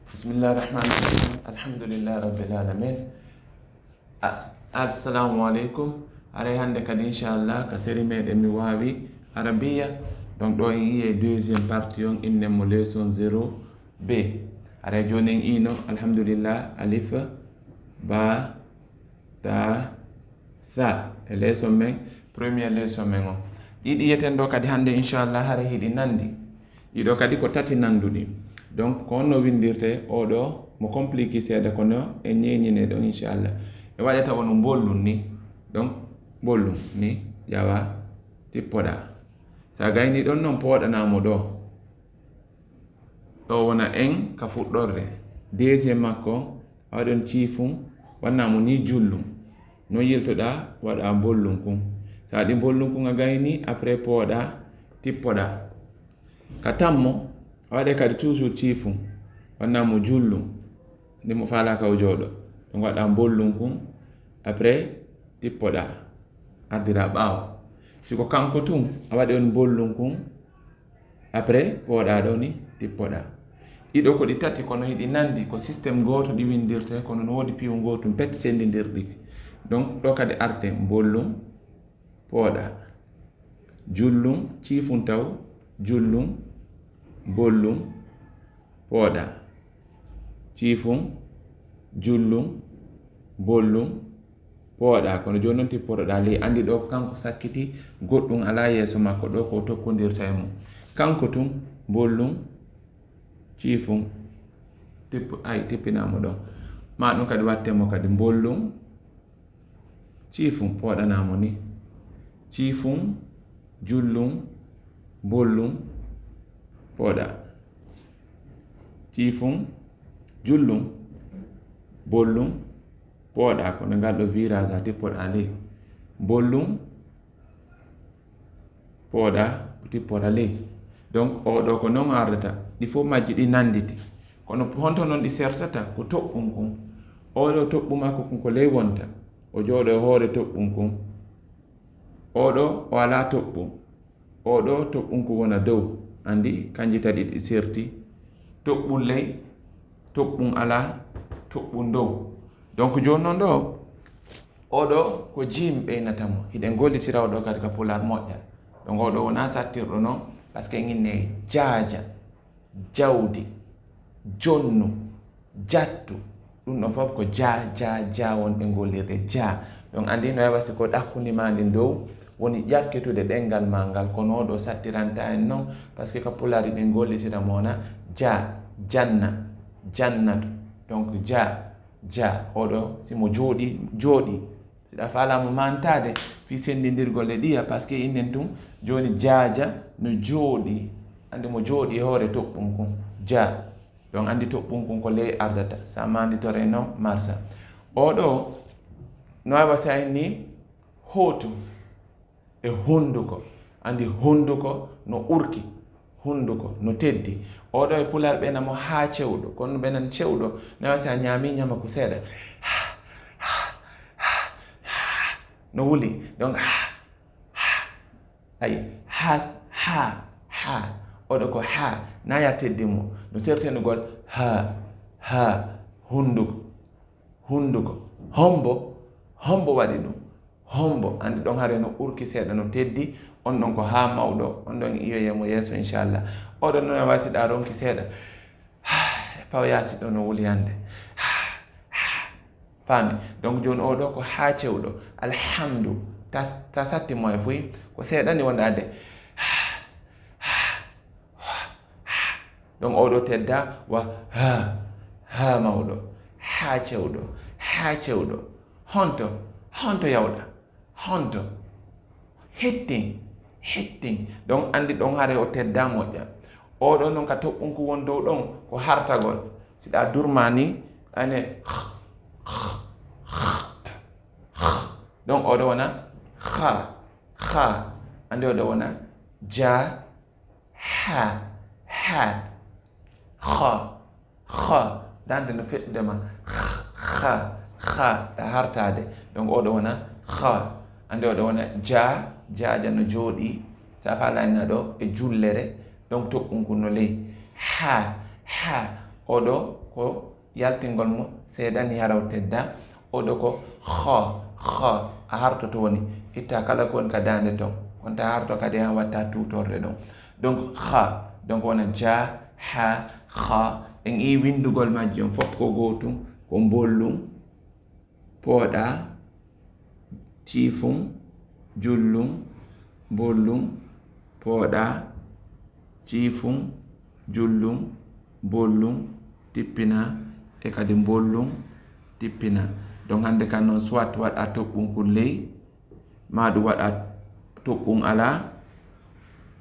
Bismillahirrahmanirrahim. Alhamdulillah rabbil alamin. Assalamu alaikum. Aray hande kadi inchallah ka série meɗen mi wawi arabiya. Donc ɗo en yi deuxième partie on innemo leçon 0b. Aray joni en ino alhamdulillah alif ba ta sa e leçon men première leçon men on ɗiɗi yeten ɗo kadi hande inchallah hara hiɗi nandi ɗiɗo kadi ko tati nanduɗi. Donc ko no windirte oɗo mo compliqué seeɗa kono e ñeñine ɗo inchallah e waɗata wono bollum ni. Donc bollum ni ƴawa tippoɗa sa gayni ɗon noon poɗanamo ɗo wona en ka fuɗɗorde deuxiéme makko waɗon ciifum wannamo ni jullum no yiltoɗa waɗa bollum kum sa waɗi bollum kum a gayni après pooɗa tippoɗa ka tammo waɗe kadi toujours ciifum wannamo jullum ndemo faala kaw jooɗo ɗum waɗa bollum kum après tippoɗa ardira ɓaawo siko kanko tum a waɗi on bollum kum après pooɗa ɗo ni tippoɗa. Ɗiɗo ko ɗi tati kono hiɗi nandi ko systéme goto ɗi windirte kono no woodi piiwu gotum pet sendidirɗi. Donc ɗo kadi arte bollum pooɗa jullum ciifum taw jullum bollum pooɗa ciifum jullum bollum pooɗa kono joni noon tippotoɗa ley andi ɗo kanko sakkiti goɗɗum ala yeeso makko ɗo ko tokkodirta e mum kanko tum bollum ciifum tippinamo ɗo ma ɗum kadi wattemo kadi bollum ciifum pooɗanamo ni ciifum jullum bollum pooɗa ciifum jullum bollum pooɗa kono ngal ɗo virage a tippoɗa ley bollum pooɗa tippota ley. Donc oɗo ko non ardata ɗi fof majji ɗi nanditi kono honto noon ɗi sertata ko toɓɓum kum oɗo toɓɓu makko kum ko ley wonta o jooɗo e hoore toɓɓum kum oɗo o ala toɓɓum oɗo toɓɓum ko wona dow andi kanji tadi ɗi serti toɓɓum ley toɓɓum ala toɓɓum dow. Donc joni noon ɗo oɗo ko jim ɓeynatamo hiɗen gollitira oɗo kadi ka pular moƴƴa. Donc oɗo wona sattirɗo noon par ce que inne jaaja jawdi jonnu jattu ɗum ɗon fof ko ja wonɓe gollirde ja. Donc andi no heɓa siko ɗakkundimandi dow woni ƴakkitude ɗengal ma ngal kono ɗo sattiranta en noon par ce que ka pulari ɗen gollitira mona ja janna jannatu. Donc ja oɗo simo jooɗi siɗa falamo mantade fi sendidirgol e ɗiya par ce que innen tum joni jaaja no jooɗi andi mo jooɗi e hoore toɓɓum kum ja. Donc andi toɓɓum kum ko ley ardata sa manditore noon marsa oɗo no wawa sayni hootu e hunduko andi hunduko no urki hunduko no teddi oɗo e pular ɓenamo ha cewɗo kono ɓenan cewɗo no wawa sa ñaami ñama ko seeɗa no wuli. Donc ay ha oɗo ko ha naya teddimo no sertenugol ha hunduko hombo waɗi ɗum hombo andi ɗon haare no urki seeɗa no teddi on ɗon ko ha mawɗo on ɗon iyoyemo yeeso inchallah oɗon noon wasiɗa ronki seeɗa pawyasi ɗo no wuli hande faami. Donc joni oɗo ko ha cewɗo alhamdu ta sattimo e fuy ko seeɗani wonɗade donc oɗo tedda wa ha mawɗo ha cewɗo honto yawɗa honto hetting. Donc andi ɗon haare o tedda moƴƴa oɗo noon ka toɓɓum ko won dow ɗon ko hartagol siɗa durmani ane donc oɗo wona ha andi oɗo wona ja ha dande no feɗɗudema ha ɗa hartade. Donc oɗo wona ha andi oɗo wona jaaja no jooɗi sa falayna ɗo e jullere. Donc toɓɓum kun no ley ha oɗo ko yaltingol mo seedani haraw tedda. Oɗo ko kha a hartoto woni itta kala ko woni ka dande ton konta harto kadi ha watta tutorde ɗon. Donc kha donc wona ja ha kha en i windugol majji on fof ko gotum ko mbollum pooɗa ciifum jullum mbollum pooɗa ciifum jullum bollum tippina e kadi mbollum tippina. Donc hande kan noon soit waɗa toɓɓum kun ley ma ɗum waɗa toɓɓum ala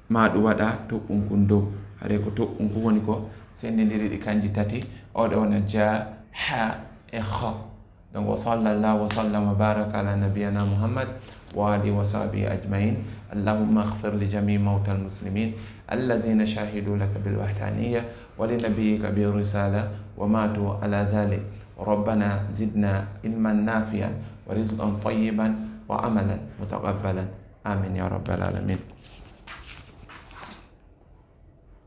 ma ɗum waɗa toɓɓum kun dow. Hade ko toɓɓum kun woni ko sendidiri ɗi kanji tati. Oɗo wona ja ha e kha. Donc wa sallallahu wa sallam wa baraka ala nabiyana Muhammad wa alihi wa sahbihi ajmain. Allahumma ighfir li jami' mawtal muslimin alladhina shahidu laka bil wahdaniyya wa li nabiyyika bir risala wa matu ala dhalik. ربنا زدنا علما نافعا ورزقا طيبا وعملا متقبلا آمين يا رب العالمين.